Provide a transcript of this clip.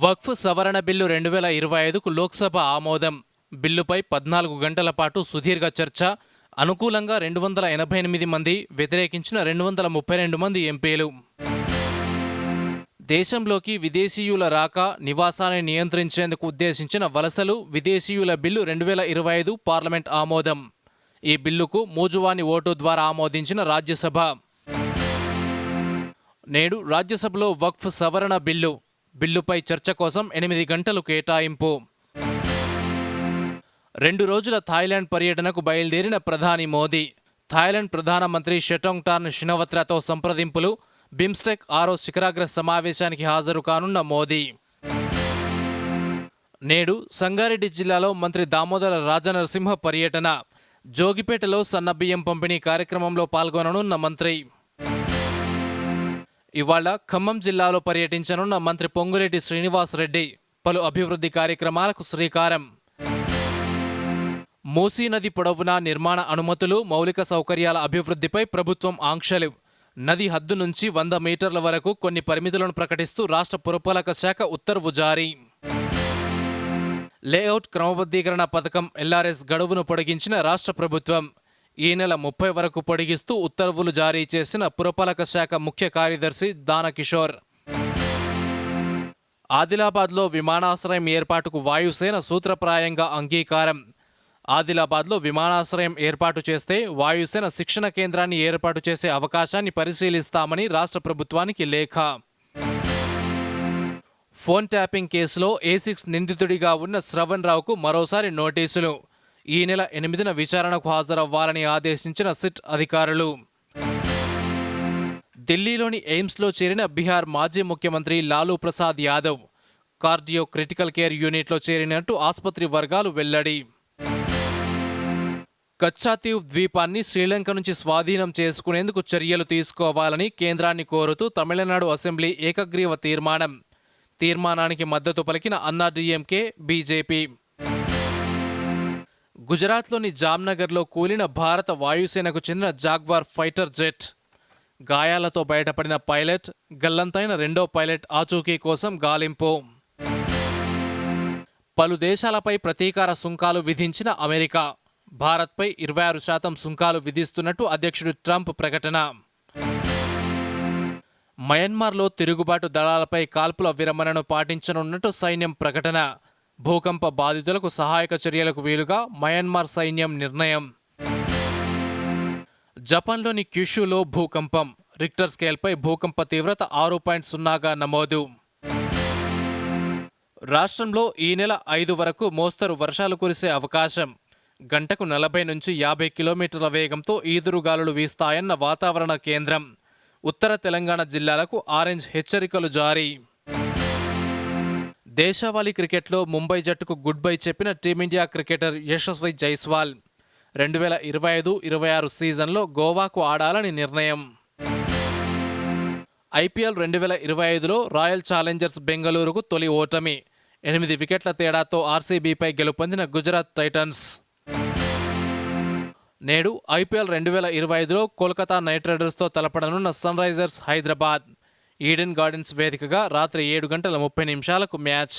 వక్ఫ్ సవరణ బిల్లు 2025కు లోక్సభ ఆమోదం. బిల్లుపై 14 గంటల పాటు సుదీర్ఘ చర్చ. అనుకూలంగా 288 మంది, వ్యతిరేకించిన 232 మంది ఎంపీలు. దేశంలోకి విదేశీయుల రాక, నివాసాన్ని నియంత్రించేందుకు ఉద్దేశించిన వలసలు, విదేశీయుల బిల్లు 2025 పార్లమెంట్ ఆమోదం. ఈ బిల్లుకు మూజువాని ఓటు ద్వారా ఆమోదించిన రాజ్యసభ. నేడు రాజ్యసభలో వక్ఫ్ సవరణ బిల్లుపై చర్చ కోసం 8 గంటలు కేటాయింపు. 2 రోజుల థాయిలాండ్ పర్యటనకు బయలుదేరిన ప్రధాని మోదీ. థాయిలాండ్ ప్రధానమంత్రి షెటోంగ్టార్న్ షినవత్రతో సంప్రదింపులు. బిమ్స్టెక్ 6వ శిఖరాగ్ర సమావేశానికి హాజరు కానున్న మోదీ. నేడు సంగారెడ్డి జిల్లాలో మంత్రి దామోదర రాజనరసింహ పర్యటన. జోగిపేటలో సన్నబియ్యం పంపిణీ కార్యక్రమంలో పాల్గొననున్న మంత్రి. ఇవాళ ఖమ్మం జిల్లాలో పర్యటించనున్న మంత్రి పొంగులేటి శ్రీనివాస్ రెడ్డి. పలు అభివృద్ధి కార్యక్రమాలకు శ్రీకారం. మూసీ నది పొడవునా నిర్మాణ అనుమతులు, మౌలిక సౌకర్యాల అభివృద్ధిపై ప్రభుత్వం ఆంక్షలు. నది హద్దు నుంచి 100 మీటర్ల వరకు కొన్ని పరిమితులను ప్రకటిస్తూ రాష్ట్ర పురపాలక శాఖ ఉత్తర్వు జారీ. లేఅవుట్ క్రమబద్ధీకరణ పథకం ఎల్ఆర్ఎస్ గడువును పొడిగించిన రాష్ట్ర ప్రభుత్వం. ఈ నెల 30 వరకు పొడిగిస్తూ ఉత్తర్వులు జారీ చేసిన పురపాలక శాఖ ముఖ్య కార్యదర్శి దానకిషోర్. ఆదిలాబాద్లో విమానాశ్రయం ఏర్పాటుకు వాయుసేన సూత్రప్రాయంగా అంగీకారం. ఆదిలాబాద్లో విమానాశ్రయం ఏర్పాటు చేస్తే వాయుసేన శిక్షణ కేంద్రాన్ని ఏర్పాటు చేసే అవకాశాన్ని పరిశీలిస్తామని రాష్ట్ర ప్రభుత్వానికి లేఖ. ఫోన్ ట్యాపింగ్ కేసులో A6 నిందితుడిగా ఉన్న శ్రవణ్ రావుకు మరోసారి నోటీసులు. ఈ నెల 8న విచారణకు హాజరవ్వాలని ఆదేశించిన సిట్ అధికారులు. ఢిల్లీలోని ఎయిమ్స్లో చేరిన బీహార్ మాజీ ముఖ్యమంత్రి Lalu Prasad Yadav. Cardio critical care యూనిట్లో చేరినట్టు ఆసుపత్రి వర్గాలు వెల్లడి. కచ్చాతీవ్ ద్వీపాన్ని శ్రీలంక నుంచి స్వాధీనం చేసుకునేందుకు చర్యలు తీసుకోవాలని కేంద్రాన్ని కోరుతూ తమిళనాడు అసెంబ్లీ ఏకగ్రీవ తీర్మానానికి మద్దతు పలికిన అన్నాడీఎంకే, బీజేపీ. గుజరాత్లోని జామ్నగర్లో కూలిన భారత వాయుసేనకు చెందిన జాగ్వార్ ఫైటర్ జెట్. గాయాలతో బయటపడిన పైలట్, గల్లంతైన 2వ పైలట్ ఆచూకీ కోసం గాలింపు. పలు దేశాలపై ప్రతీకార సుంకాలు విధించిన అమెరికా. భారత్పై 26% సుంకాలు విధిస్తున్నట్టు అధ్యక్షుడు ట్రంప్ ప్రకటన. మయన్మార్లో తిరుగుబాటు దళాలపై కాల్పుల విరమణను పాటించనున్నట్టు సైన్యం ప్రకటన. భూకంప బాధితులకు సహాయక చర్యలకు వీలుగా మయన్మార్ సైన్యం నిర్ణయం. జపాన్లోని క్యుషులో భూకంపం. రిక్టర్ స్కేల్పై భూకంప తీవ్రత 6.0గా నమోదు. రాష్ట్రంలో ఈ నెల 5 వరకు మోస్తరు వర్షాలు కురిసే అవకాశం. గంటకు 40 నుంచి 50 కిలోమీటర్ల వేగంతో ఈదురుగాలులు వీస్తాయన్న వాతావరణ కేంద్రం. ఉత్తర తెలంగాణ జిల్లాలకు ఆరెంజ్ హెచ్చరికలు జారీ. దేశవాళీ క్రికెట్లో ముంబై జట్టుకు గుడ్ బై చెప్పిన టీమిండియా క్రికెటర్ యశస్వి జైస్వాల్. 2025-26 సీజన్లో గోవాకు ఆడాలని నిర్ణయం. ఐపీఎల్ 2025లో రాయల్ ఛాలెంజర్స్ బెంగళూరుకు తొలి ఓటమి. 8 వికెట్ల తేడాతో ఆర్సీబీపై గెలుపొందిన గుజరాత్ టైటన్స్. నేడు ఐపీఎల్ 2025లో కోల్కతా నైట్ రైడర్స్తో తలపడనున్న Sunrisers Hyderabad. Eden Gardens వేదికగా రాత్రి 7:30 మ్యాచ్.